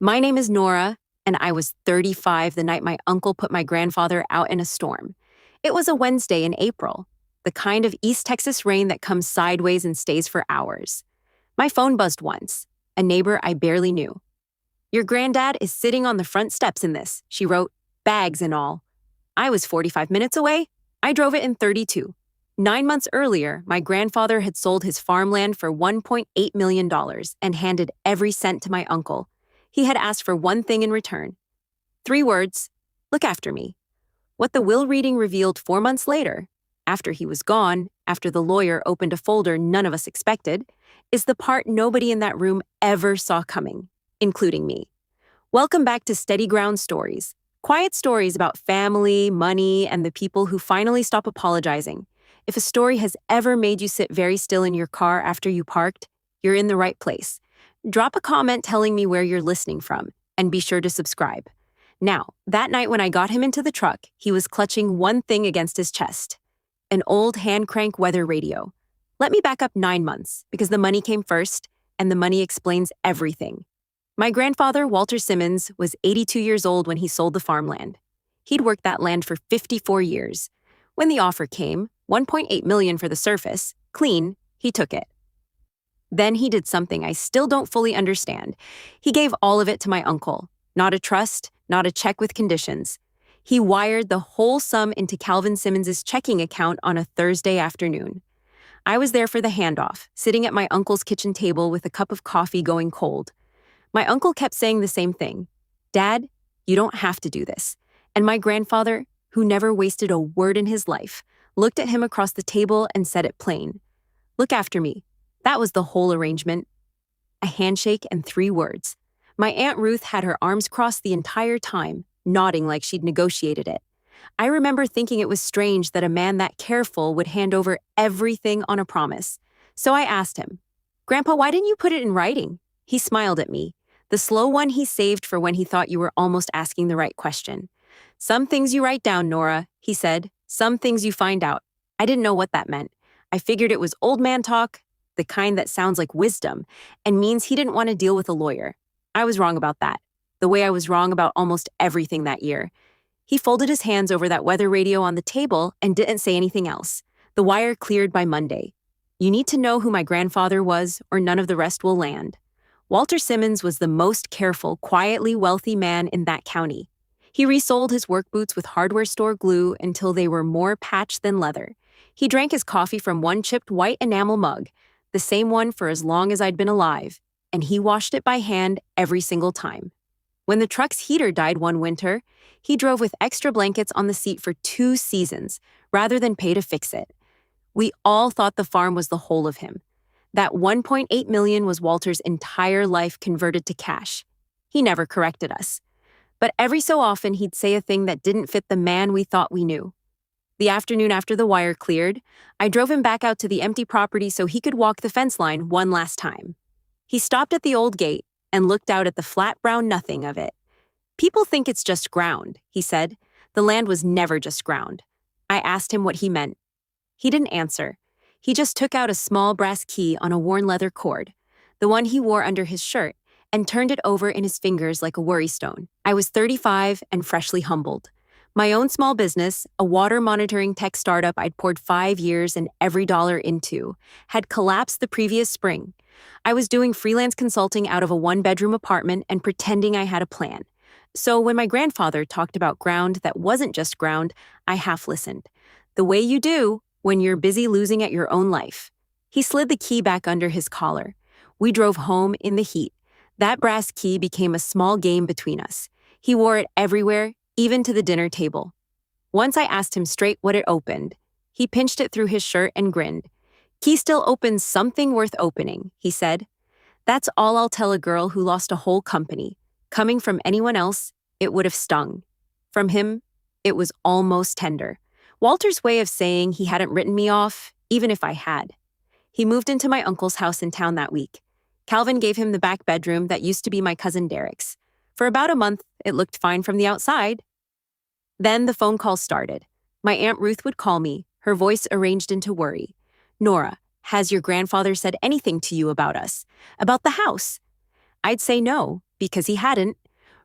My name is Nora, and I was 35 the night my uncle put my grandfather out in a storm. It was a Wednesday in April, the kind of East Texas rain that comes sideways and stays for hours. My phone buzzed once, a neighbor I barely knew. "Your granddad is sitting on the front steps in this," she wrote, bags and all. I was 45 minutes away. I drove it in 32. 9 months earlier, my grandfather had sold his farmland for $1.8 million and handed every cent to my uncle. He had asked for one thing in return. 3 words: look after me. What the will reading revealed 4 months later, after he was gone, after the lawyer opened a folder none of us expected, is the part nobody in that room ever saw coming, including me. Welcome back to Steady Ground Stories. Quiet stories about family, money, and the people who finally stop apologizing. If a story has ever made you sit very still in your car after you parked, you're in the right place. Drop a comment telling me where you're listening from, and be sure to subscribe. Now, that night when I got him into the truck, he was clutching one thing against his chest: an old hand-crank weather radio. Let me back up 9 months, because the money came first, and the money explains everything. My grandfather, Walter Simmons, was 82 years old when he sold the farmland. He'd worked that land for 54 years. When the offer came, $1.8 million for the surface, clean, he took it. Then he did something I still don't fully understand. He gave all of it to my uncle. Not a trust, not a check with conditions. He wired the whole sum into Calvin Simmons's checking account on a Thursday afternoon. I was there for the handoff, sitting at my uncle's kitchen table with a cup of coffee going cold. My uncle kept saying the same thing: "Dad, you don't have to do this." And my grandfather, who never wasted a word in his life, looked at him across the table and said it plain: "Look after me." That was the whole arrangement. A handshake and 3 words. My Aunt Ruth had her arms crossed the entire time, nodding like she'd negotiated it. I remember thinking it was strange that a man that careful would hand over everything on a promise. So I asked him, "Grandpa, why didn't you put it in writing?" He smiled at me, the slow one he saved for when he thought you were almost asking the right question. "Some things you write down, Nora," he said. "Some things you find out." I didn't know what that meant. I figured it was old man talk, the kind that sounds like wisdom, and means he didn't want to deal with a lawyer. I was wrong about that, the way I was wrong about almost everything that year. He folded his hands over that weather radio on the table and didn't say anything else. The wire cleared by Monday. You need to know who my grandfather was, or none of the rest will land. Walter Simmons was the most careful, quietly wealthy man in that county. He resold his work boots with hardware store glue until they were more patch than leather. He drank his coffee from one chipped white enamel mug, the same one for as long as I'd been alive, and he washed it by hand every single time. When the truck's heater died one winter, he drove with extra blankets on the seat for 2 seasons, rather than pay to fix it. We all thought the farm was the whole of him. That $1.8 million was Walter's entire life converted to cash. He never corrected us. But every so often he'd say a thing that didn't fit the man we thought we knew. The afternoon after the wire cleared, I drove him back out to the empty property so he could walk the fence line one last time. He stopped at the old gate and looked out at the flat brown nothing of it. "People think it's just ground," he said. "The land was never just ground." I asked him what he meant. He didn't answer. He just took out a small brass key on a worn leather cord, the one he wore under his shirt, and turned it over in his fingers like a worry stone. I was 35 and freshly humbled. My own small business, a water monitoring tech startup I'd poured 5 years and every dollar into, had collapsed the previous spring. I was doing freelance consulting out of a 1-bedroom apartment and pretending I had a plan. So when my grandfather talked about ground that wasn't just ground, I half listened. The way you do when you're busy losing at your own life. He slid the key back under his collar. We drove home in the heat. That brass key became a small game between us. He wore it everywhere, even to the dinner table. Once I asked him straight what it opened. He pinched it through his shirt and grinned. "Key still opens something worth opening," he said. That's all I'll tell a girl who lost a whole company. Coming from anyone else, it would have stung. From him, it was almost tender. Walter's way of saying he hadn't written me off, even if I had. He moved into my uncle's house in town that week. Calvin gave him the back bedroom that used to be my cousin Derek's. For about a month, it looked fine from the outside. Then the phone call started. My Aunt Ruth would call me, her voice arranged into worry. "Nora, has your grandfather said anything to you about us? About the house?" I'd say no, because he hadn't.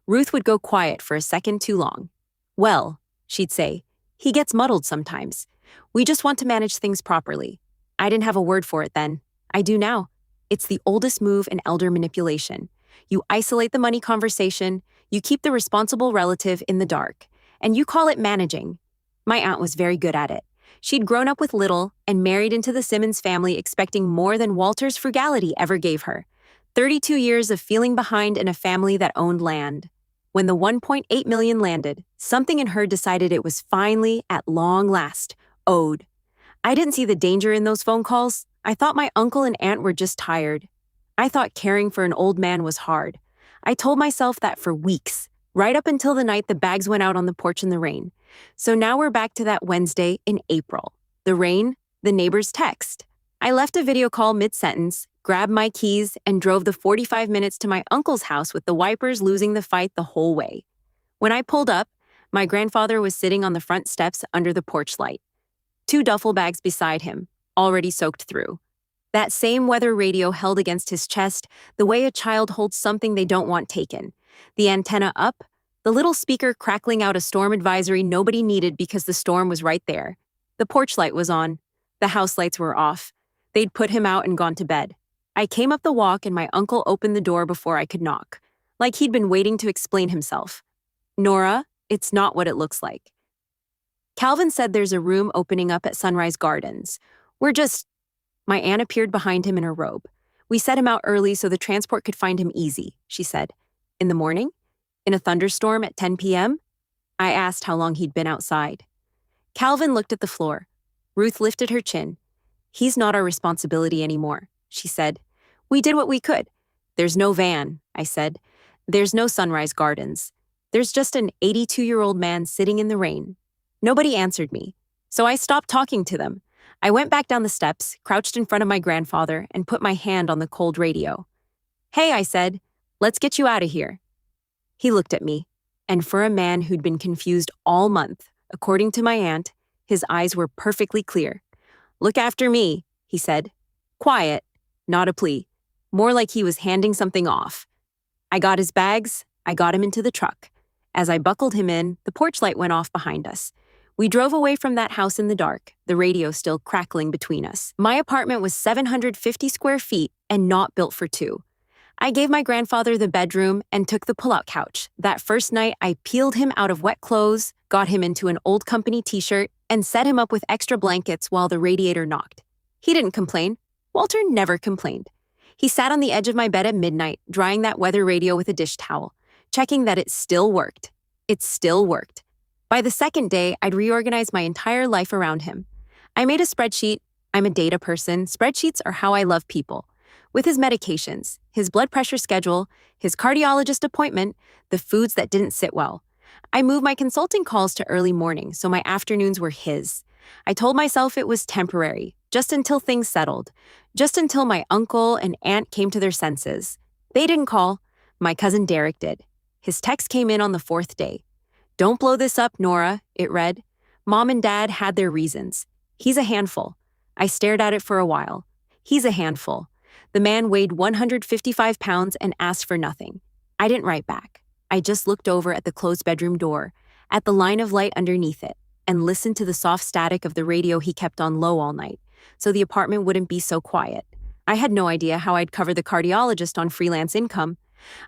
Ruth would go quiet for a second too long. Well, she'd say, he gets muddled sometimes. We just want to manage things properly. I didn't have a word for it then. I do now. It's the oldest move in elder manipulation. You isolate the money conversation, you keep the responsible relative in the dark, and you call it managing. My aunt was very good at it. She'd grown up with little and married into the Simmons family expecting more than Walter's frugality ever gave her. 32 years of feeling behind in a family that owned land. When the 1.8 million landed, something in her decided it was finally, at long last, owed. I didn't see the danger in those phone calls. I thought my uncle and aunt were just tired. I thought caring for an old man was hard. I told myself that for weeks, right up until the night the bags went out on the porch in the rain. So now we're back to that Wednesday in April. The rain, the neighbor's text. I left a video call mid-sentence, grabbed my keys, and drove the 45 minutes to my uncle's house with the wipers losing the fight the whole way. When I pulled up, my grandfather was sitting on the front steps under the porch light. 2 duffel bags beside him, already soaked through. That same weather radio held against his chest, the way a child holds something they don't want taken. The antenna up, the little speaker crackling out a storm advisory nobody needed because the storm was right there. The porch light was on. The house lights were off. They'd put him out and gone to bed. I came up the walk and my uncle opened the door before I could knock, like he'd been waiting to explain himself. Nora, it's not what it looks like. Calvin said there's a room opening up at Sunrise Gardens. My aunt appeared behind him in her robe. We set him out early so the transport could find him easy, she said. In the morning? In a thunderstorm at 10 p.m.? I asked how long he'd been outside. Calvin looked at the floor. Ruth lifted her chin. He's not our responsibility anymore, she said. We did what we could. There's no van, I said. There's no Sunrise Gardens. There's just an 82-year-old man sitting in the rain. Nobody answered me, so I stopped talking to them. I went back down the steps, crouched in front of my grandfather, and put my hand on the cold radio. Hey, I said, let's get you out of here. He looked at me, and for a man who'd been confused all month, according to my aunt, his eyes were perfectly clear. Look after me, he said. Quiet, not a plea. More like he was handing something off. I got his bags, I got him into the truck. As I buckled him in, the porch light went off behind us. We drove away from that house in the dark, the radio still crackling between us. My apartment was 750 square feet and not built for 2. I gave my grandfather the bedroom and took the pull-out couch. That first night, I peeled him out of wet clothes, got him into an old company t-shirt, and set him up with extra blankets while the radiator knocked. He didn't complain. Walter never complained. He sat on the edge of my bed at midnight, drying that weather radio with a dish towel, checking that it still worked. It still worked. By the second day, I'd reorganized my entire life around him. I made a spreadsheet. I'm a data person. Spreadsheets are how I love people. With his medications, his blood pressure schedule, his cardiologist appointment, the foods that didn't sit well. I moved my consulting calls to early morning, so my afternoons were his. I told myself it was temporary, just until things settled, just until my uncle and aunt came to their senses. They didn't call. My cousin Derek did. His text came in on the 4th day. Don't blow this up, Nora, it read. Mom and Dad had their reasons. He's a handful. I stared at it for a while. He's a handful. The man weighed 155 pounds and asked for nothing. I didn't write back. I just looked over at the closed bedroom door, at the line of light underneath it, and listened to the soft static of the radio he kept on low all night, so the apartment wouldn't be so quiet. I had no idea how I'd cover the cardiologist on freelance income.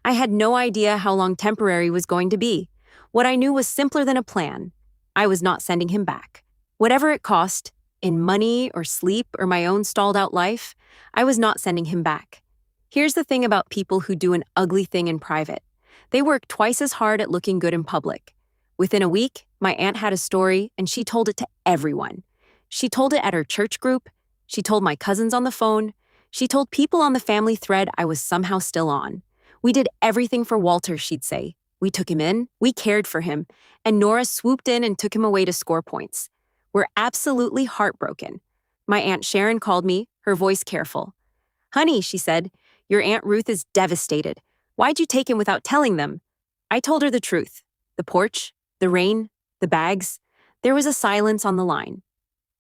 I had no idea how long temporary was going to be. What I knew was simpler than a plan. I was not sending him back. Whatever it cost, in money or sleep or my own stalled-out life, I was not sending him back. Here's the thing about people who do an ugly thing in private. They work twice as hard at looking good in public. Within a week, my aunt had a story, and she told it to everyone. She told it at her church group. She told my cousins on the phone. She told people on the family thread I was somehow still on. We did everything for Walter, she'd say. We took him in, we cared for him, and Nora swooped in and took him away to score points. We're absolutely heartbroken. My Aunt Sharon called me, her voice careful. Honey, she said, your Aunt Ruth is devastated. Why'd you take him without telling them? I told her the truth. The porch, the rain, the bags. There was a silence on the line.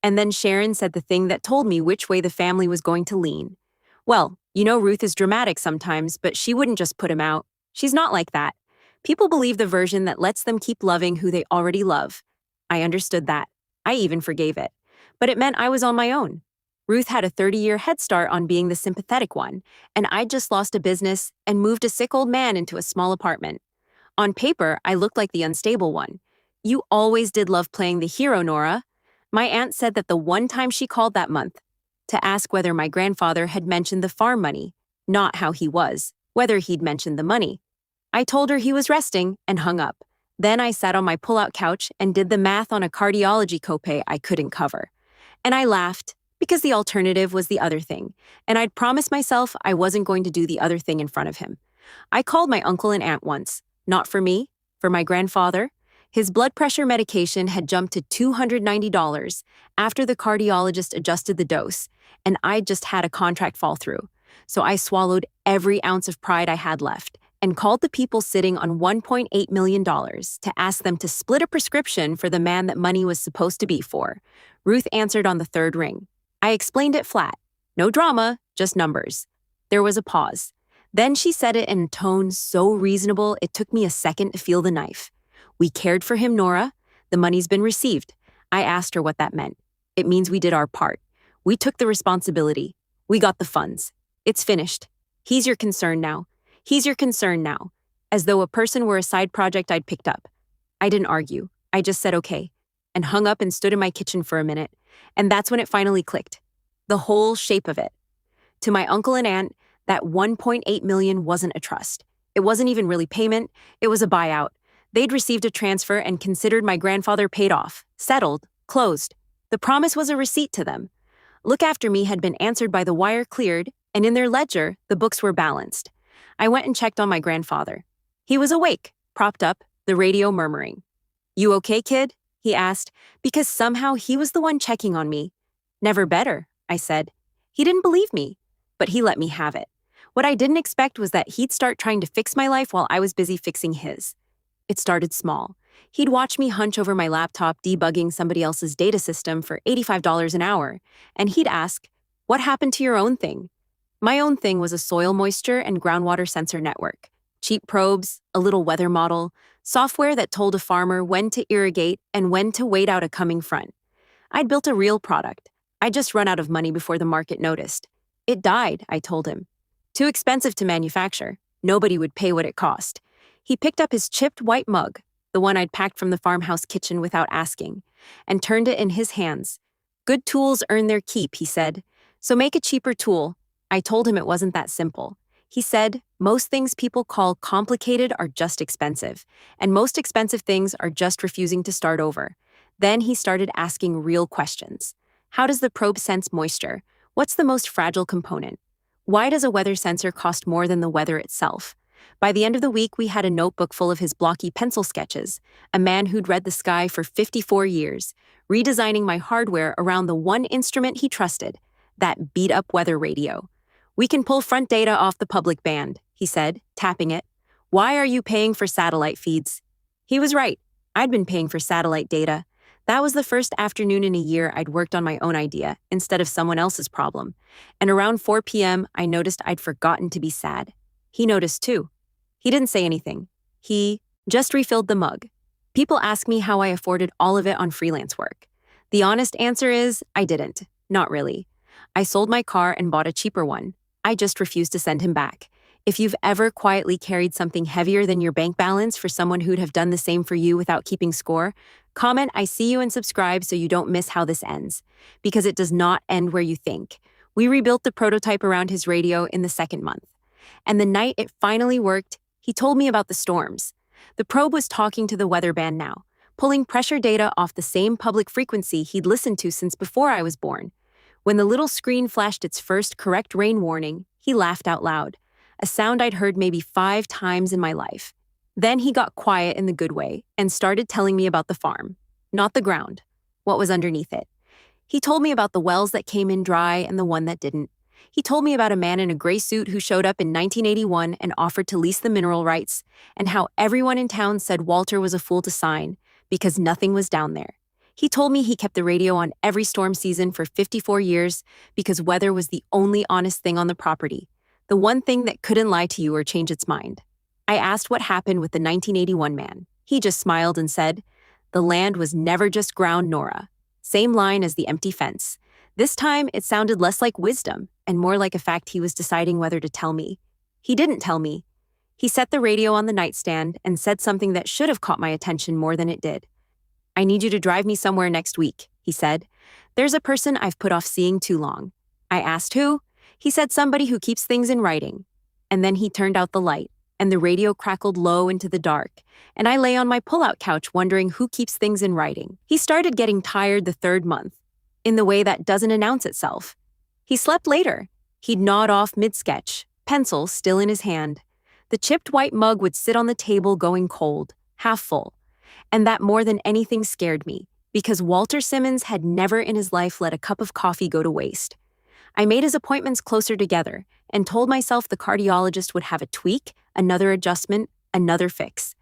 And then Sharon said the thing that told me which way the family was going to lean. Well, you know Ruth is dramatic sometimes, but she wouldn't just put him out. She's not like that. People believe the version that lets them keep loving who they already love. I understood that. I even forgave it. But it meant I was on my own. Ruth had a 30-year head start on being the sympathetic one, and I'd just lost a business and moved a sick old man into a small apartment. On paper, I looked like the unstable one. You always did love playing the hero, Nora. My aunt said that the one time she called that month to ask whether my grandfather had mentioned the farm money, not how he was, whether he'd mentioned the money. I told her he was resting and hung up. Then I sat on my pull-out couch and did the math on a cardiology copay I couldn't cover. And I laughed because the alternative was the other thing, and I'd promised myself I wasn't going to do the other thing in front of him. I called my uncle and aunt once, not for me, for my grandfather. His blood pressure medication had jumped to $290 after the cardiologist adjusted the dose, and I'd just had a contract fall through. So I swallowed every ounce of pride I had left and called the people sitting on $1.8 million to ask them to split a prescription for the man that money was supposed to be for. Ruth answered on the third ring. I explained it flat. No drama, just numbers. There was a pause. Then she said it in a tone so reasonable it took me a second to feel the knife. We cared for him, Nora. The money's been received. I asked her what that meant. It means we did our part. We took the responsibility. We got the funds. It's finished. He's your concern now. He's your concern now. As though a person were a side project I'd picked up. I didn't argue. I just said okay, and hung up and stood in my kitchen for a minute. And that's when it finally clicked. The whole shape of it. To my uncle and aunt, that $1.8 million wasn't a trust. It wasn't even really payment. It was a buyout. They'd received a transfer and considered my grandfather paid off, settled, closed. The promise was a receipt to them. Look After Me had been answered by the wire cleared, and in their ledger, the books were balanced. I went and checked on my grandfather. He was awake, propped up, the radio murmuring. "You okay, kid?" he asked, because somehow he was the one checking on me. "Never better," I said. He didn't believe me, but he let me have it. What I didn't expect was that he'd start trying to fix my life while I was busy fixing his. It started small. He'd watch me hunch over my laptop debugging somebody else's data system for $85 an hour, and he'd ask, "What happened to your own thing?" My own thing was a soil moisture and groundwater sensor network. Cheap probes, a little weather model, software that told a farmer when to irrigate and when to wait out a coming front. I'd built a real product. I'd just run out of money before the market noticed. It died, I told him. Too expensive to manufacture. Nobody would pay what it cost. He picked up his chipped white mug, the one I'd packed from the farmhouse kitchen without asking, and turned it in his hands. "Good tools earn their keep," he said. "So make a cheaper tool." I told him it wasn't that simple. He said, "Most things people call complicated are just expensive, and most expensive things are just refusing to start over." Then he started asking real questions. How does the probe sense moisture? What's the most fragile component? Why does a weather sensor cost more than the weather itself? By the end of the week, we had a notebook full of his blocky pencil sketches, a man who'd read the sky for 54 years, redesigning my hardware around the one instrument he trusted, that beat-up weather radio. "We can pull front data off the public band," he said, tapping it. "Why are you paying for satellite feeds?" He was right. I'd been paying for satellite data. That was the first afternoon in a year I'd worked on my own idea instead of someone else's problem. And around 4 p.m., I noticed I'd forgotten to be sad. He noticed too. He didn't say anything. He just refilled the mug. People ask me how I afforded all of it on freelance work. The honest answer is, I didn't. Not really. I sold my car and bought a cheaper one. I just refused to send him back. If you've ever quietly carried something heavier than your bank balance for someone who'd have done the same for you without keeping score, comment "I see you" and subscribe so you don't miss how this ends. Because it does not end where you think. We rebuilt the prototype around his radio in the second month. And the night it finally worked, he told me about the storms. The probe was talking to the weather band now, pulling pressure data off the same public frequency he'd listened to since before I was born. When the little screen flashed its first correct rain warning, he laughed out loud, a sound I'd heard maybe 5 times in my life. Then he got quiet in the good way and started telling me about the farm, not the ground, what was underneath it. He told me about the wells that came in dry and the one that didn't. He told me about a man in a gray suit who showed up in 1981 and offered to lease the mineral rights, and how everyone in town said Walter was a fool to sign because nothing was down there. He told me he kept the radio on every storm season for 54 years because weather was the only honest thing on the property, the one thing that couldn't lie to you or change its mind. I asked what happened with the 1981 man. He just smiled and said, "The land was never just ground, Nora." Same line as the empty fence. This time, it sounded less like wisdom and more like a fact he was deciding whether to tell me. He didn't tell me. He set the radio on the nightstand and said something that should have caught my attention more than it did. "I need you to drive me somewhere next week," he said. "There's a person I've put off seeing too long." I asked who. He said somebody who keeps things in writing. And then he turned out the light, and the radio crackled low into the dark, and I lay on my pull-out couch wondering who keeps things in writing. He started getting tired the third month, in the way that doesn't announce itself. He slept later. He'd nod off mid-sketch, pencil still in his hand. The chipped white mug would sit on the table going cold, half full. And that more than anything scared me, because Walter Simmons had never in his life let a cup of coffee go to waste. I made his appointments closer together and told myself the cardiologist would have a tweak, another adjustment, another fix.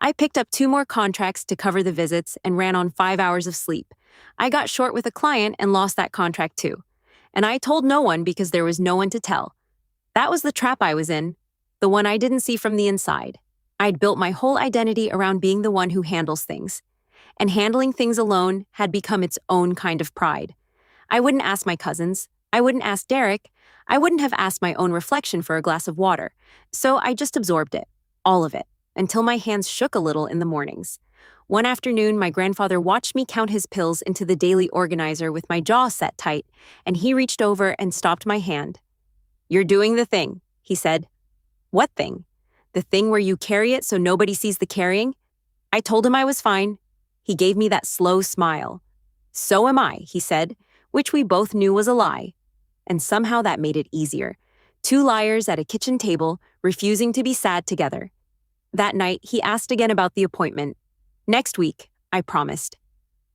I picked up 2 more contracts to cover the visits and ran on 5 hours of sleep. I got short with a client and lost that contract too. And I told no one because there was no one to tell. That was the trap I was in, the one I didn't see from the inside. I'd built my whole identity around being the one who handles things. And handling things alone had become its own kind of pride. I wouldn't ask my cousins. I wouldn't ask Derek. I wouldn't have asked my own reflection for a glass of water. So I just absorbed it, all of it, until my hands shook a little in the mornings. One afternoon, my grandfather watched me count his pills into the daily organizer with my jaw set tight, and he reached over and stopped my hand. "You're doing the thing," he said. "What thing?" "The thing where you carry it so nobody sees the carrying?" I told him I was fine. He gave me that slow smile. "So am I," he said, which we both knew was a lie. And somehow that made it easier. 2 liars at a kitchen table, refusing to be sad together. That night, he asked again about the appointment. "Next week," I promised.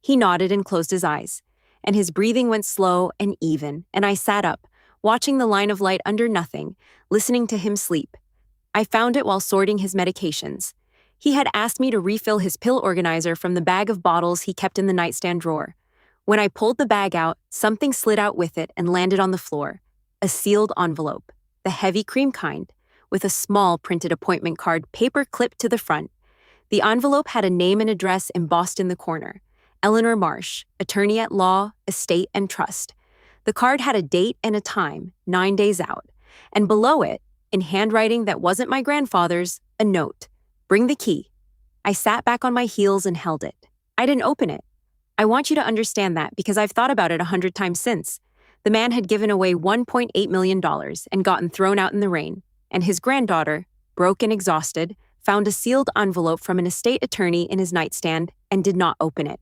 He nodded and closed his eyes, and his breathing went slow and even, and I sat up, watching the line of light under nothing, listening to him sleep. I found it while sorting his medications. He had asked me to refill his pill organizer from the bag of bottles he kept in the nightstand drawer. When I pulled the bag out, something slid out with it and landed on the floor. A sealed envelope, the heavy cream kind, with a small printed appointment card paper clipped to the front. The envelope had a name and address embossed in the corner. Eleanor Marsh, attorney at law, estate, and trust. The card had a date and a time, 9 days out. And below it, in handwriting that wasn't my grandfather's, a note. "Bring the key." I sat back on my heels and held it. I didn't open it. I want you to understand that because I've thought about it 100 times since. The man had given away $1.8 million and gotten thrown out in the rain, and his granddaughter, broke and exhausted, found a sealed envelope from an estate attorney in his nightstand and did not open it.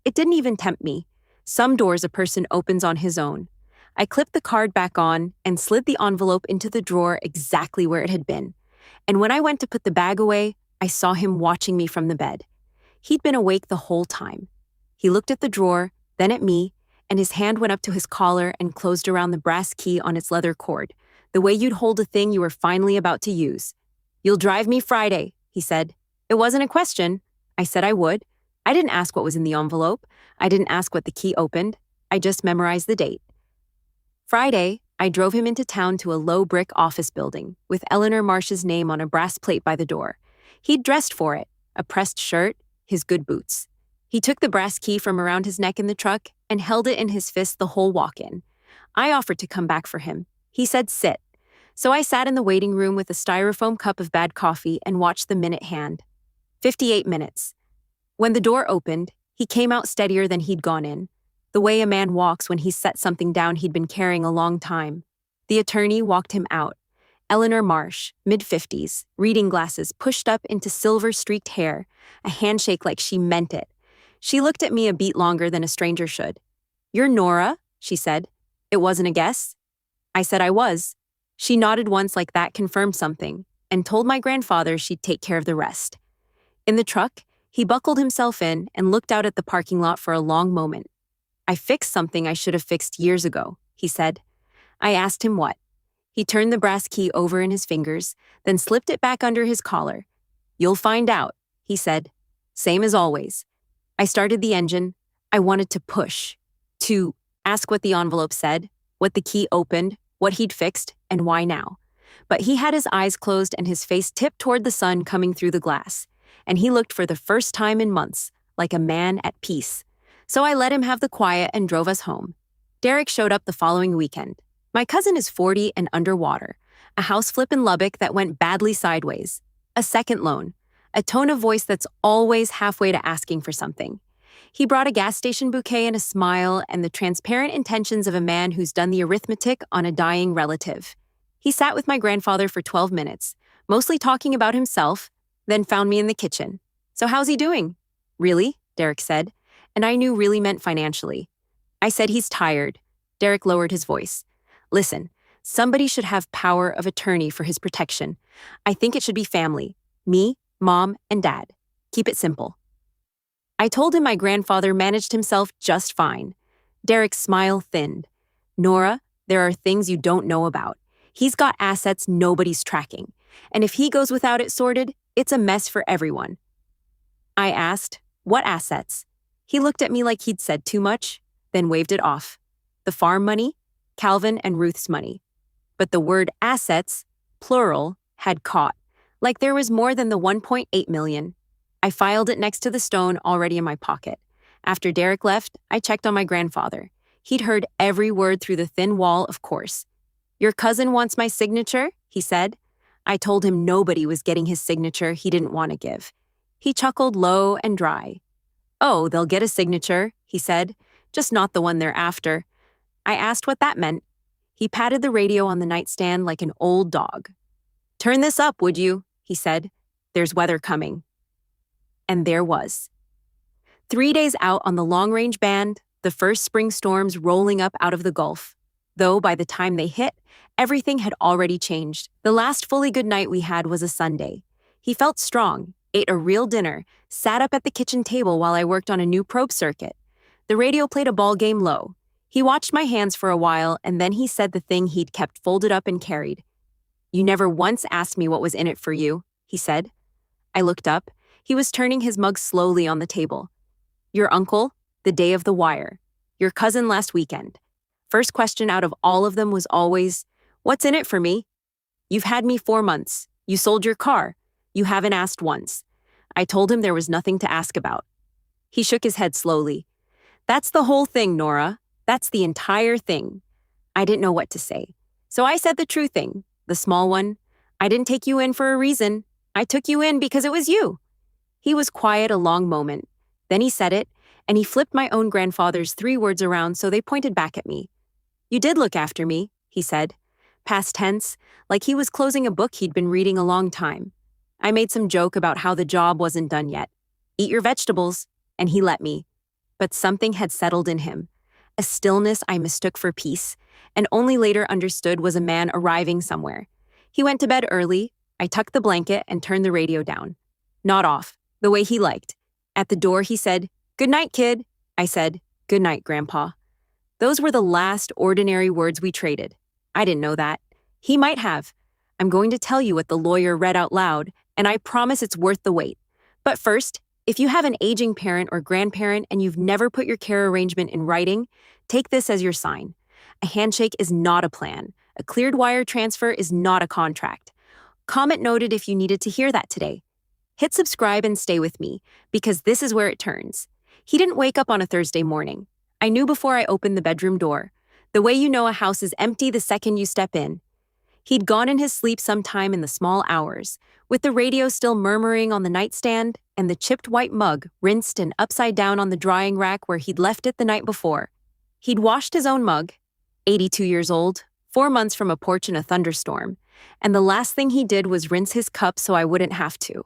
It didn't even tempt me. Some doors a person opens on his own. I clipped the card back on and slid the envelope into the drawer exactly where it had been. And when I went to put the bag away, I saw him watching me from the bed. He'd been awake the whole time. He looked at the drawer, then at me, and his hand went up to his collar and closed around the brass key on its leather cord, the way you'd hold a thing you were finally about to use. "You'll drive me Friday," he said. It wasn't a question. I said I would. I didn't ask what was in the envelope. I didn't ask what the key opened. I just memorized the date. Friday, I drove him into town to a low brick office building with Eleanor Marsh's name on a brass plate by the door. He'd dressed for it, a pressed shirt, his good boots. He took the brass key from around his neck in the truck and held it in his fist the whole walk-in. I offered to come back for him. He said sit. So I sat in the waiting room with a styrofoam cup of bad coffee and watched the minute hand. 58 minutes. When the door opened, he came out steadier than he'd gone in, the way a man walks when he's set something down he'd been carrying a long time. The attorney walked him out. Eleanor Marsh, mid-50s, reading glasses pushed up into silver-streaked hair, a handshake like she meant it. She looked at me a beat longer than a stranger should. "You're Nora," she said. "It wasn't a guess?" I said I was. She nodded once like that confirmed something, and told my grandfather she'd take care of the rest. In the truck, he buckled himself in and looked out at the parking lot for a long moment. "I fixed something I should have fixed years ago," he said. I asked him what. He turned the brass key over in his fingers, then slipped it back under his collar. "You'll find out," he said. Same as always. I started the engine. I wanted to push, to ask what the envelope said, what the key opened, what he'd fixed, and why now. but he had his eyes closed and his face tipped toward the sun coming through the glass. And he looked for the first time in months, like a man at peace. So I let him have the quiet and drove us home. Derek showed up the following weekend. My cousin is 40 and underwater. A house flip in Lubbock that went badly sideways. A second loan. A tone of voice that's always halfway to asking for something. He brought a gas station bouquet and a smile and the transparent intentions of a man who's done the arithmetic on a dying relative. He sat with my grandfather for 12 minutes, mostly talking about himself, then found me in the kitchen. "So how's he doing?" "Really?" Derek said, and I knew really meant financially. I said he's tired. Derek lowered his voice. "Listen, somebody should have power of attorney for his protection. I think it should be family. Me, Mom, and Dad. Keep it simple." I told him my grandfather managed himself just fine. Derek's smile thinned. "Nora, there are things you don't know about. He's got assets nobody's tracking. And if he goes without it sorted, it's a mess for everyone." I asked, "What assets?" He looked at me like he'd said too much, then waved it off. "The farm money, Calvin and Ruth's money." But the word assets, plural, had caught, like there was more than the 1.8 million. I filed it next to the stone already in my pocket. After Derek left, I checked on my grandfather. He'd heard every word through the thin wall, of course. "Your cousin wants my signature," he said. I told him nobody was getting his signature he didn't want to give. He chuckled low and dry. "Oh, they'll get a signature," he said, "just not the one they're after." I asked what that meant. He patted the radio on the nightstand like an old dog. "Turn this up, would you?" he said. "There's weather coming." And there was. 3 days out on the long-range band, the first spring storms rolling up out of the Gulf. Though by the time they hit, everything had already changed. The last fully good night we had was a Sunday. He felt strong, ate a real dinner, sat up at the kitchen table while I worked on a new probe circuit. The radio played a ball game low. He watched my hands for a while, and then he said the thing he'd kept folded up and carried. "You never once asked me what was in it for you," he said. I looked up. He was turning his mug slowly on the table. "Your uncle, the day of the wire. Your cousin last weekend." First question out of all of them was always, "What's in it for me?" "You've had me 4 months. You sold your car. You haven't asked once." I told him there was nothing to ask about. He shook his head slowly. "That's the whole thing, Nora. That's the entire thing." I didn't know what to say. So I said the true thing, the small one. "I didn't take you in for a reason. I took you in because it was you." He was quiet a long moment. Then he said it, and he flipped my own grandfather's 3 words around so they pointed back at me. "You did look after me," he said. Past tense, like he was closing a book he'd been reading a long time. I made some joke about how the job wasn't done yet. "Eat your vegetables," and he let me. But something had settled in him. A stillness I mistook for peace, and only later understood was a man arriving somewhere. He went to bed early. I tucked the blanket and turned the radio down. Not off, the way he liked. At the door, he said, "Good night, kid." I said, "Good night, Grandpa." Those were the last ordinary words we traded. I didn't know that. He might have. I'm going to tell you what the lawyer read out loud, and I promise it's worth the wait. But first, if you have an aging parent or grandparent and you've never put your care arrangement in writing, take this as your sign. A handshake is not a plan. A cleared wire transfer is not a contract. Comment noted if you needed to hear that today. Hit subscribe and stay with me, because this is where it turns. He didn't wake up on a Thursday morning. I knew before I opened the bedroom door. The way you know a house is empty the second you step in. He'd gone in his sleep sometime in the small hours, with the radio still murmuring on the nightstand and the chipped white mug rinsed and upside down on the drying rack where he'd left it the night before. He'd washed his own mug, 82 years old, 4 months from a porch in a thunderstorm, and the last thing he did was rinse his cup so I wouldn't have to.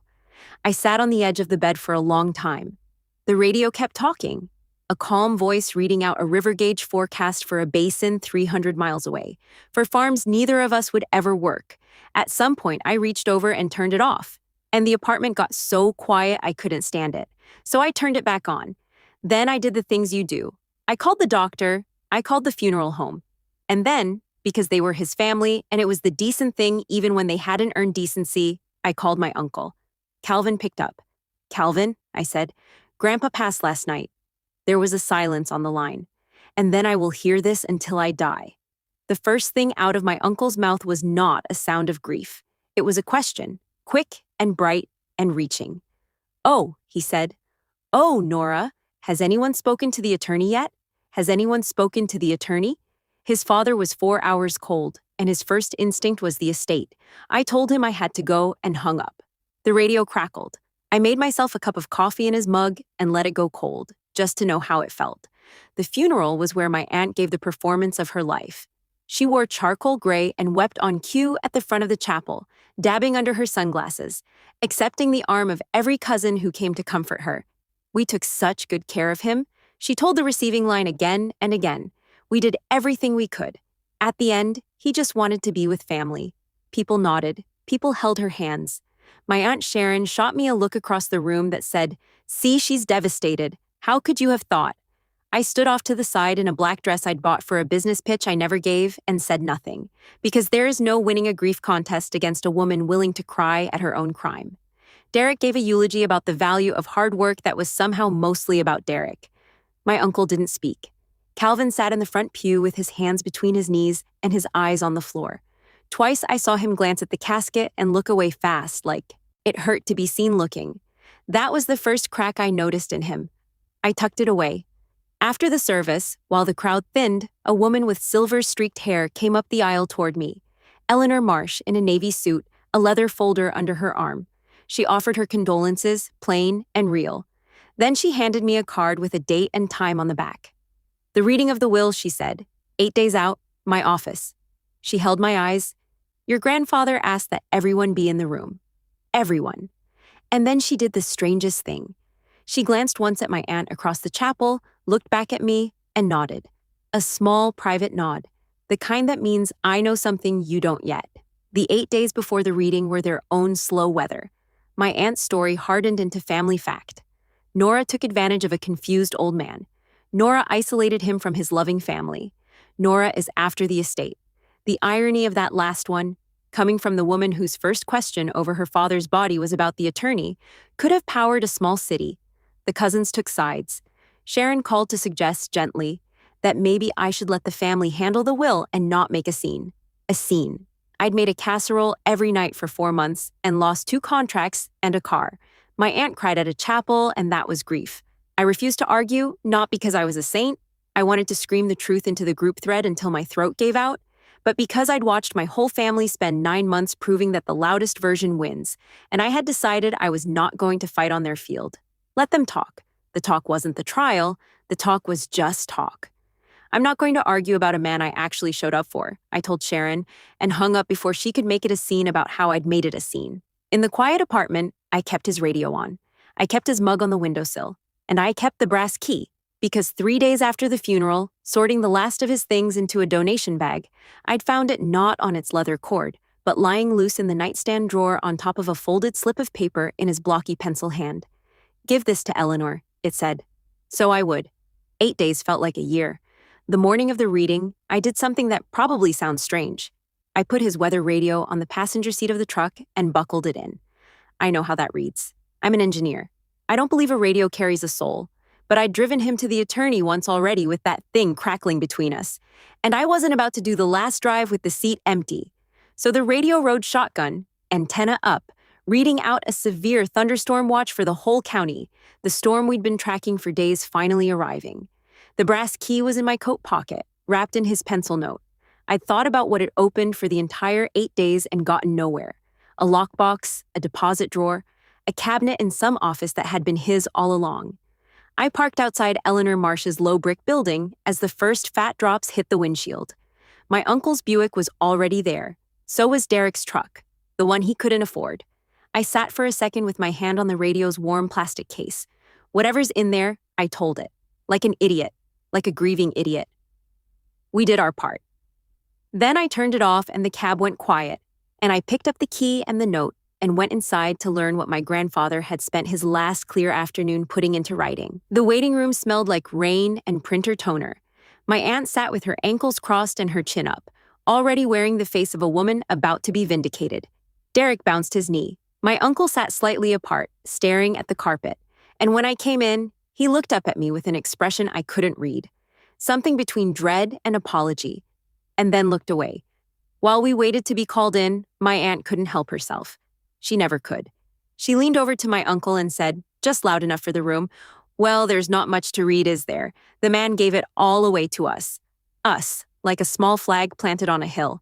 I sat on the edge of the bed for a long time. The radio kept talking, a calm voice reading out a river gauge forecast for a basin 300 miles away, for farms neither of us would ever work. At some point, I reached over and turned it off, and the apartment got so quiet I couldn't stand it. So I turned it back on. Then I did the things you do. I called the doctor, I called the funeral home. And then, because they were his family and it was the decent thing even when they hadn't earned decency, I called my uncle. Calvin picked up. "Calvin," I said, "Grandpa passed last night." There was a silence on the line. "And then I will hear this until I die." The first thing out of my uncle's mouth was not a sound of grief. It was a question, quick and bright and reaching. "Oh," he said. "Oh, Nora, has anyone spoken to the attorney yet? Has anyone spoken to the attorney?" His father was 4 hours cold, and his first instinct was the estate. I told him I had to go and hung up. The radio crackled. I made myself a cup of coffee in his mug and let it go cold, just to know how it felt. The funeral was where my aunt gave the performance of her life. She wore charcoal gray and wept on cue at the front of the chapel, dabbing under her sunglasses, accepting the arm of every cousin who came to comfort her. We took such good care of him. She told the receiving line again and again. We did everything we could. At the end, he just wanted to be with family. People nodded. People held her hands. My Aunt Sharon shot me a look across the room that said, "See, she's devastated. How could you have thought?" I stood off to the side in a black dress I'd bought for a business pitch I never gave and said nothing, because there is no winning a grief contest against a woman willing to cry at her own crime. Derek gave a eulogy about the value of hard work that was somehow mostly about Derek. My uncle didn't speak. Calvin sat in the front pew with his hands between his knees and his eyes on the floor. Twice I saw him glance at the casket and look away fast, like it hurt to be seen looking. That was the first crack I noticed in him. I tucked it away. After the service, while the crowd thinned, a woman with silver-streaked hair came up the aisle toward me. Eleanor Marsh, in a navy suit, a leather folder under her arm. She offered her condolences, plain and real. Then she handed me a card with a date and time on the back. "The reading of the will," she said. 8 days out, my office. She held my eyes. "Your grandfather asked that everyone be in the room." Everyone. And then she did the strangest thing. She glanced once at my aunt across the chapel, looked back at me, and nodded. A small, private nod. The kind that means I know something you don't yet. The 8 days before the reading were their own slow weather. My aunt's story hardened into family fact. Nora took advantage of a confused old man. Nora isolated him from his loving family. Nora is after the estate. The irony of that last one, coming from the woman whose first question over her father's body was about the attorney, could have powered a small city. The cousins took sides. Sharon called to suggest gently that maybe I should let the family handle the will and not make a scene. A scene. I'd made a casserole every night for 4 months and lost 2 contracts and a car. My aunt cried at a chapel, and that was grief. I refused to argue, not because I was a saint. I wanted to scream the truth into the group thread until my throat gave out, but because I'd watched my whole family spend 9 months proving that the loudest version wins, and I had decided I was not going to fight on their field. Let them talk. The talk wasn't the trial. The talk was just talk. "I'm not going to argue about a man I actually showed up for," I told Sharon, and hung up before she could make it a scene about how I'd made it a scene. In the quiet apartment, I kept his radio on. I kept his mug on the windowsill. And I kept the brass key, because 3 days after the funeral, sorting the last of his things into a donation bag, I'd found it not on its leather cord, but lying loose in the nightstand drawer on top of a folded slip of paper in his blocky pencil hand. "Give this to Eleanor," it said. So I would. 8 days felt like a year. The morning of the reading, I did something that probably sounds strange. I put his weather radio on the passenger seat of the truck and buckled it in. I know how that reads. I'm an engineer. I don't believe a radio carries a soul, but I'd driven him to the attorney once already with that thing crackling between us, and I wasn't about to do the last drive with the seat empty. So the radio rode shotgun, antenna up, reading out a severe thunderstorm watch for the whole county, the storm we'd been tracking for days finally arriving. The brass key was in my coat pocket, wrapped in his pencil note. I'd thought about what it opened for the entire 8 days and gotten nowhere. A lockbox, a deposit drawer, a cabinet in some office that had been his all along. I parked outside Eleanor Marsh's low brick building as the first fat drops hit the windshield. My uncle's Buick was already there. So was Derek's truck, the one he couldn't afford. I sat for a second with my hand on the radio's warm plastic case. Whatever's in there, I told it. Like an idiot. Like a grieving idiot. We did our part. Then I turned it off and the cab went quiet, and I picked up the key and the note and went inside to learn what my grandfather had spent his last clear afternoon putting into writing. The waiting room smelled like rain and printer toner. My aunt sat with her ankles crossed and her chin up, already wearing the face of a woman about to be vindicated. Derek bounced his knee. My uncle sat slightly apart, staring at the carpet, and when I came in, he looked up at me with an expression I couldn't read. Something between dread and apology. and then looked away. While we waited to be called in, my aunt couldn't help herself. She never could. She leaned over to my uncle and said, just loud enough for the room, "Well, there's not much to read, is there? The man gave it all away to us." Us, like a small flag planted on a hill.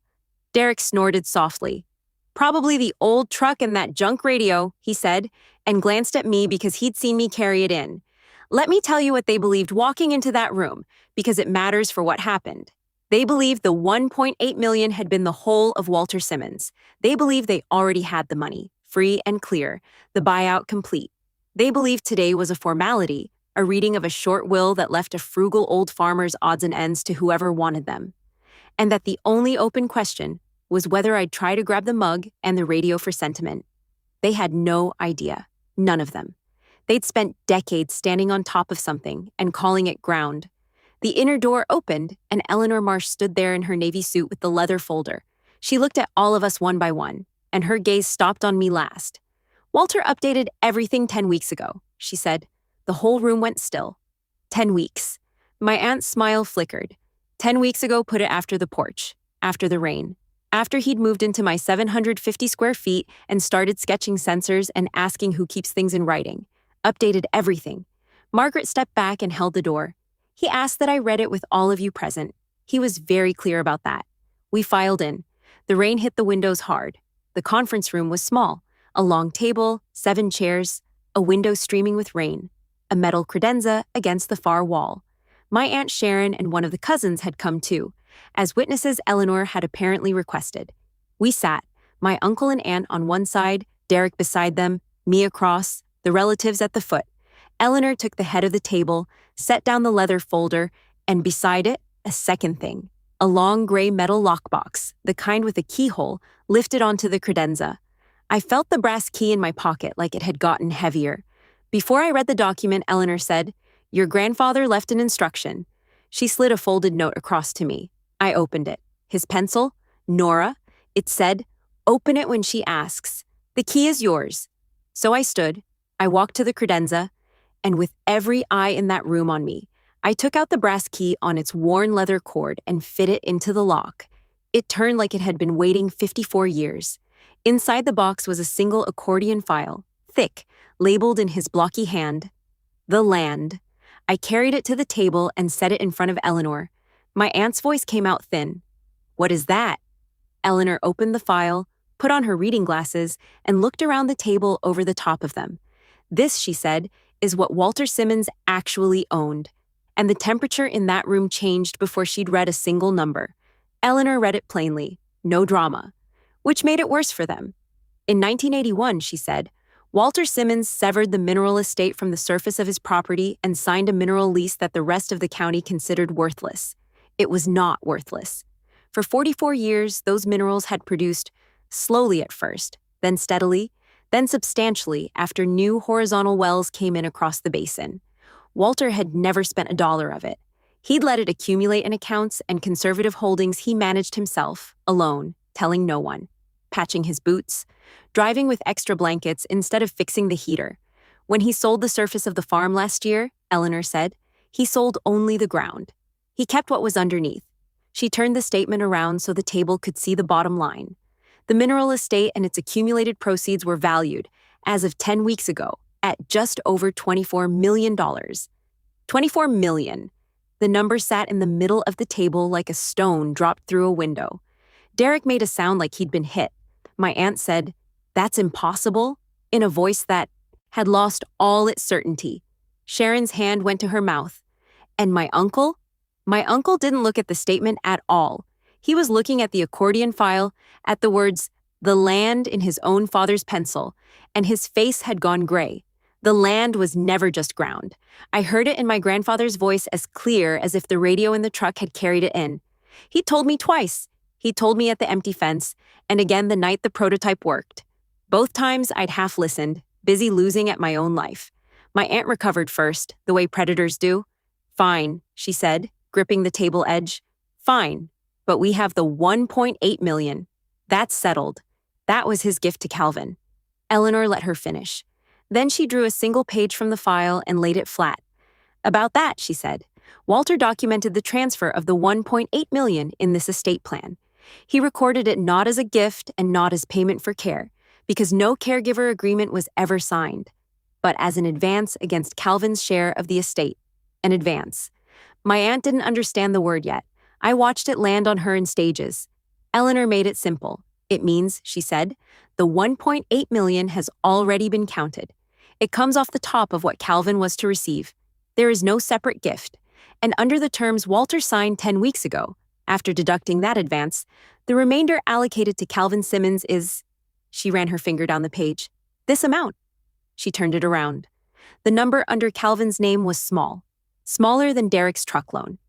Derek snorted softly. "Probably the old truck and that junk radio," he said, and glanced at me because he'd seen me carry it in. Let me tell you what they believed walking into that room, because it matters for what happened. They believed the $1.8 million had been the whole of Walter Simmons. They believed they already had the money, free and clear, the buyout complete. They believed today was a formality, a reading of a short will that left a frugal old farmer's odds and ends to whoever wanted them. And that the only open question was whether I'd try to grab the mug and the radio for sentiment. They had no idea. None of them. They'd spent decades standing on top of something and calling it ground. The inner door opened, and Eleanor Marsh stood there in her navy suit with the leather folder. She looked at all of us one by one, and her gaze stopped on me last. "Walter updated everything 10 weeks ago," she said. The whole room went still. 10 weeks. My aunt's smile flickered. 10 weeks ago put it after the porch, after the rain, after he'd moved into my 750 square feet and started sketching sensors and asking who keeps things in writing. Updated everything. Margaret stepped back and held the door. "He asked that I read it with all of you present. He was very clear about that." We filed in. The rain hit the windows hard. The conference room was small. A long table, 7 chairs, a window streaming with rain, a metal credenza against the far wall. My Aunt Sharon and one of the cousins had come too, as witnesses Eleanor had apparently requested. We sat, my uncle and aunt on one side, Derek beside them, me across, the relatives at the foot. Eleanor took the head of the table, set down the leather folder, and beside it, a second thing. A long gray metal lockbox, the kind with a keyhole, lifted onto the credenza. I felt the brass key in my pocket like it had gotten heavier. Before I read the document, Eleanor said, "Your grandfather left an instruction." She slid a folded note across to me. I opened it. His pencil, Nora. It said, "Open it when she asks. The key is yours." So I stood. I walked to the credenza, and with every eye in that room on me, I took out the brass key on its worn leather cord and fit it into the lock. It turned like it had been waiting 54 years. Inside the box was a single accordion file, thick, labeled in his blocky hand. The land. I carried it to the table and set it in front of Eleanor. My aunt's voice came out thin. "What is that?" Eleanor opened the file, put on her reading glasses, and looked around the table over the top of them. "This," she said, "is what Walter Simmons actually owned." And the temperature in that room changed before she'd read a single number. Eleanor read it plainly, no drama, which made it worse for them. In 1981, she said, Walter Simmons severed the mineral estate from the surface of his property and signed a mineral lease that the rest of the county considered worthless. It was not worthless. For 44 years, those minerals had produced, slowly at first, then steadily, then substantially after new horizontal wells came in across the basin. Walter had never spent $1 of it. He'd let it accumulate in accounts and conservative holdings he managed himself, alone, telling no one, patching his boots, driving with extra blankets instead of fixing the heater. When he sold the surface of the farm last year, Eleanor said, he sold only the ground. He kept what was underneath. She turned the statement around so the table could see the bottom line. The mineral estate and its accumulated proceeds were valued, as of 10 weeks ago, at just over $24 million. $24 million. The number sat in the middle of the table like a stone dropped through a window. Derek made a sound like he'd been hit. My aunt said, "That's impossible," in a voice that had lost all its certainty. Sharon's hand went to her mouth. And my uncle? My uncle didn't look at the statement at all. He was looking at the accordion file, at the words, "the land" in his own father's pencil, and his face had gone gray. The land was never just ground. I heard it in my grandfather's voice as clear as if the radio in the truck had carried it in. He told me twice. He told me at the empty fence, and again the night the prototype worked. Both times I'd half listened, busy losing at my own life. My aunt recovered first, the way predators do. "Fine," she said, gripping the table edge. "Fine, but we have the $1.8 million. That's settled." That was his gift to Calvin. Eleanor let her finish. Then she drew a single page from the file and laid it flat. "About that," she said, Walter documented the transfer of the 1.8 million in this estate plan. He recorded it not as a gift and not as payment for care, because no caregiver agreement was ever signed, but as an advance against Calvin's share of the estate. An advance. My aunt didn't understand the word yet. I watched it land on her in stages. Eleanor made it simple. It means, she said, the 1.8 million has already been counted. It comes off the top of what Calvin was to receive. There is no separate gift. And under the terms Walter signed 10 weeks ago, after deducting that advance, the remainder allocated to Calvin Simmons is, she ran her finger down the page, this amount. She turned it around. The number under Calvin's name was small, smaller than Derek's truck loan.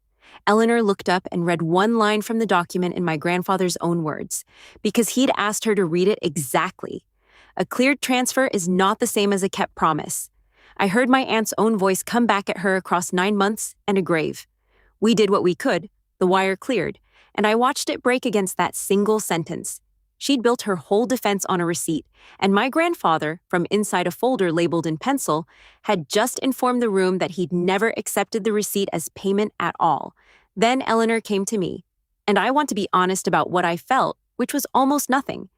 Eleanor looked up and read one line from the document in my grandfather's own words, because he'd asked her to read it exactly. A cleared transfer is not the same as a kept promise. I heard my aunt's own voice come back at her across 9 months and a grave. We did what we could, the wire cleared, and I watched it break against that single sentence. She'd built her whole defense on a receipt, and my grandfather, from inside a folder labeled in pencil, had just informed the room that he'd never accepted the receipt as payment at all. Then Eleanor came to me, and I want to be honest about what I felt, which was almost nothing.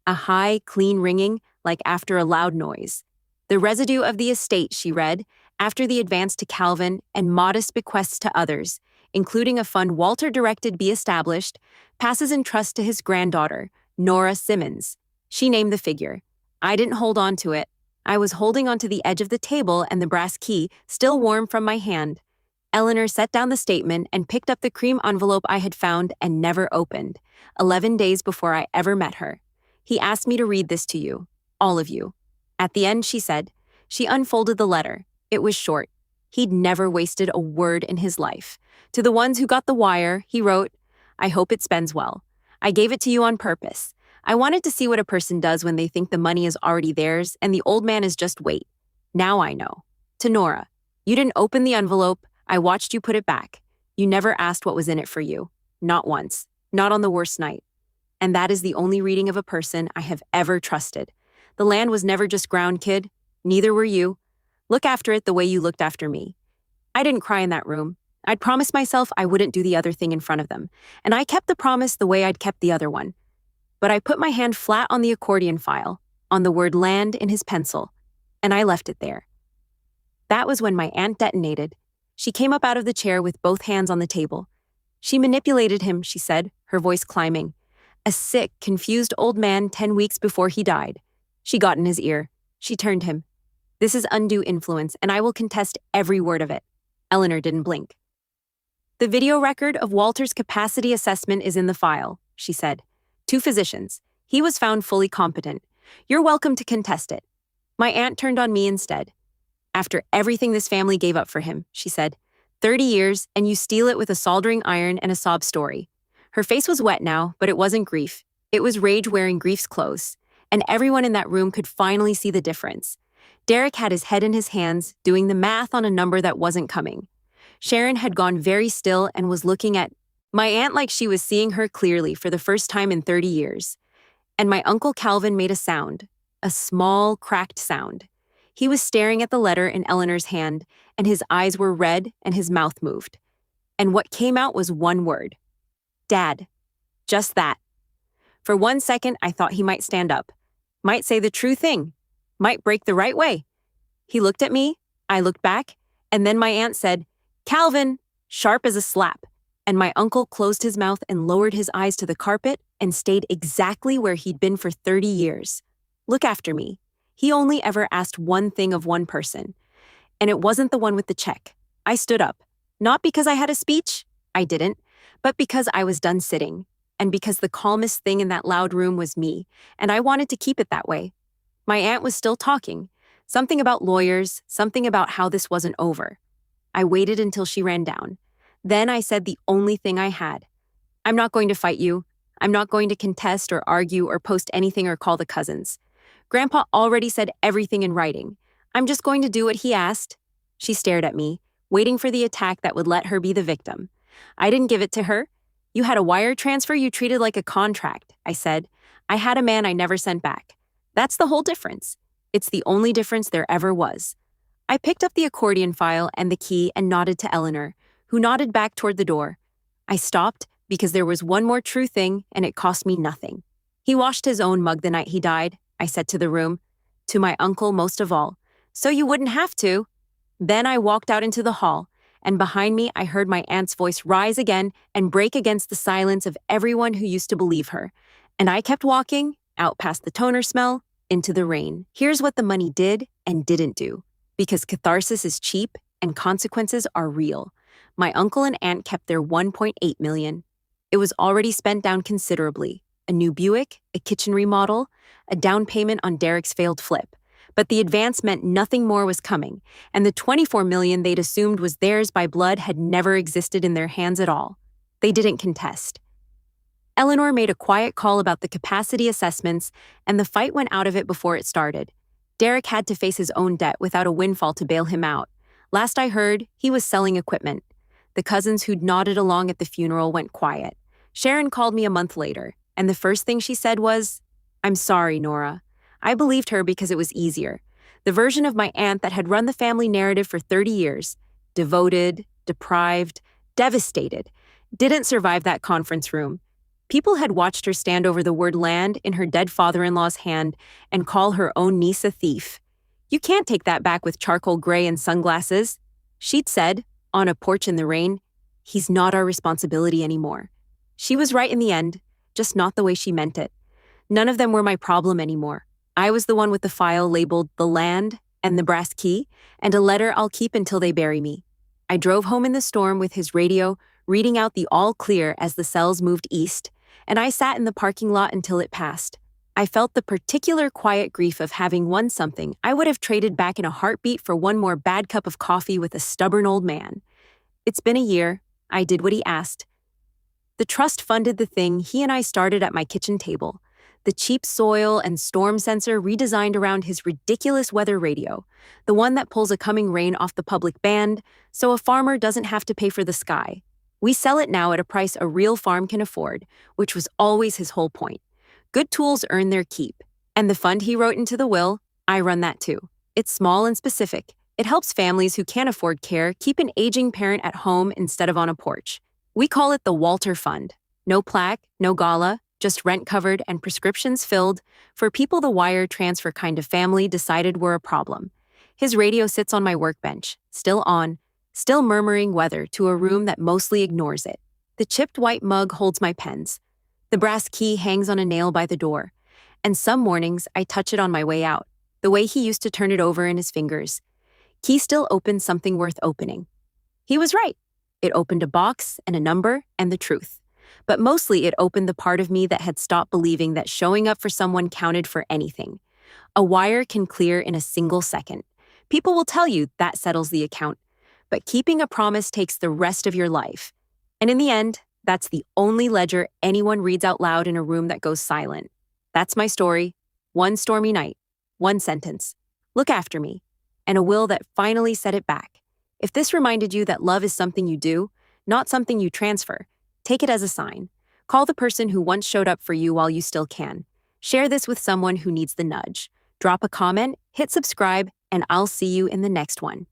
A high, clean ringing, like after a loud noise. The residue of the estate, she read, after the advance to Calvin and modest bequests to others, including a fund Walter directed be established, passes in trust to his granddaughter, Nora Simmons. She named the figure. I didn't hold on to it. I was holding onto the edge of the table and the brass key, still warm from my hand. Eleanor set down the statement and picked up the cream envelope I had found and never opened, 11 days before I ever met her. He asked me to read this to you, all of you. At the end, she said. She unfolded the letter. It was short. He'd never wasted a word in his life. To the ones who got the wire, he wrote, I hope it spends well. I gave it to you on purpose. I wanted to see what a person does when they think the money is already theirs and the old man is just wait. Now I know. To Nora, you didn't open the envelope. I watched you put it back. You never asked what was in it for you. Not once. Not on the worst night. And that is the only reading of a person I have ever trusted. The land was never just ground, kid. Neither were you. Look after it the way you looked after me. I didn't cry in that room. I'd promised myself I wouldn't do the other thing in front of them, and I kept the promise the way I'd kept the other one. But I put my hand flat on the accordion file, on the word land in his pencil, and I left it there. That was when my aunt detonated. She came up out of the chair with both hands on the table. She manipulated him, she said, her voice climbing. A sick, confused old man 10 weeks before he died. She got in his ear. She turned him. This is undue influence, and I will contest every word of it. Eleanor didn't blink. The video record of Walter's capacity assessment is in the file, she said. 2 physicians. He was found fully competent. You're welcome to contest it. My aunt turned on me instead. After everything this family gave up for him, she said, 30 years, and you steal it with a soldering iron and a sob story. Her face was wet now, but it wasn't grief. It was rage wearing grief's clothes. And everyone in that room could finally see the difference. Derek had his head in his hands, doing the math on a number that wasn't coming. Sharon had gone very still and was looking at my aunt like she was seeing her clearly for the first time in 30 years. And my Uncle Calvin made a sound, a small, cracked sound. He was staring at the letter in Eleanor's hand, and his eyes were red and his mouth moved. And what came out was one word. Dad. Just that. For 1 second, I thought he might stand up, might say the true thing, might break the right way. He looked at me, I looked back, and then my aunt said, Calvin, sharp as a slap. And my uncle closed his mouth and lowered his eyes to the carpet and stayed exactly where he'd been for 30 years. Look after me. He only ever asked one thing of one person, and it wasn't the one with the check. I stood up, not because I had a speech, I didn't, but because I was done sitting, and because the calmest thing in that loud room was me, and I wanted to keep it that way. My aunt was still talking, something about lawyers, something about how this wasn't over. I waited until she ran down. Then I said the only thing I had. I'm not going to fight you. I'm not going to contest or argue or post anything or call the cousins. Grandpa already said everything in writing. I'm just going to do what he asked. She stared at me, waiting for the attack that would let her be the victim. I didn't give it to her. You had a wire transfer you treated like a contract, I said. I had a man I never sent back. That's the whole difference. It's the only difference there ever was. I picked up the accordion file and the key and nodded to Eleanor, who nodded back toward the door. I stopped because there was one more true thing, and it cost me nothing. He washed his own mug the night he died, I said to the room, to my uncle most of all. So you wouldn't have to. Then I walked out into the hall, and behind me I heard my aunt's voice rise again and break against the silence of everyone who used to believe her. And I kept walking, out past the toner smell, into the rain. Here's what the money did and didn't do. Because catharsis is cheap and consequences are real. My uncle and aunt kept their $1.8 million. It was already spent down considerably. A new Buick, a kitchen remodel, a down payment on Derek's failed flip. But the advance meant nothing more was coming, and the $24 million they'd assumed was theirs by blood had never existed in their hands at all. They didn't contest. Eleanor made a quiet call about the capacity assessments, and the fight went out of it before it started. Derek had to face his own debt without a windfall to bail him out. Last I heard, he was selling equipment. The cousins who'd nodded along at the funeral went quiet. Sharon called me a month later, and the first thing she said was, "I'm sorry, Nora." I believed her because it was easier. The version of my aunt that had run the family narrative for 30 years, devoted, deprived, devastated, didn't survive that conference room. People had watched her stand over the word land in her dead father-in-law's hand and call her own niece a thief. You can't take that back with charcoal gray and sunglasses. She'd said, on a porch in the rain, "He's not our responsibility anymore." She was right in the end, just not the way she meant it. None of them were my problem anymore. I was the one with the file labeled "The Land" and the brass key, and a letter I'll keep until they bury me. I drove home in the storm with his radio, reading out the all clear as the cells moved east, and I sat in the parking lot until it passed. I felt the particular quiet grief of having won something I would have traded back in a heartbeat for one more bad cup of coffee with a stubborn old man. It's been a year. I did what he asked. The trust funded the thing he and I started at my kitchen table. The cheap soil and storm sensor redesigned around his ridiculous weather radio, the one that pulls a coming rain off the public band, so a farmer doesn't have to pay for the sky. We sell it now at a price a real farm can afford, which was always his whole point. Good tools earn their keep. And the fund he wrote into the will, I run that too. It's small and specific. It helps families who can't afford care keep an aging parent at home instead of on a porch. We call it the Walter Fund. No plaque, no gala, just rent covered and prescriptions filled for people the wire transfer kind of family decided were a problem. His radio sits on my workbench, still on, still murmuring weather to a room that mostly ignores it. The chipped white mug holds my pens. The brass key hangs on a nail by the door. And some mornings I touch it on my way out, the way he used to turn it over in his fingers. Key still opens something worth opening. He was right. It opened a box and a number and the truth. But mostly it opened the part of me that had stopped believing that showing up for someone counted for anything. A wire can clear in a single second. People will tell you that settles the account. But keeping a promise takes the rest of your life. And in the end, that's the only ledger anyone reads out loud in a room that goes silent. That's my story. One stormy night. One sentence. Look after me. And a will that finally set it back. If this reminded you that love is something you do, not something you transfer, take it as a sign. Call the person who once showed up for you while you still can. Share this with someone who needs the nudge. Drop a comment, hit subscribe, and I'll see you in the next one.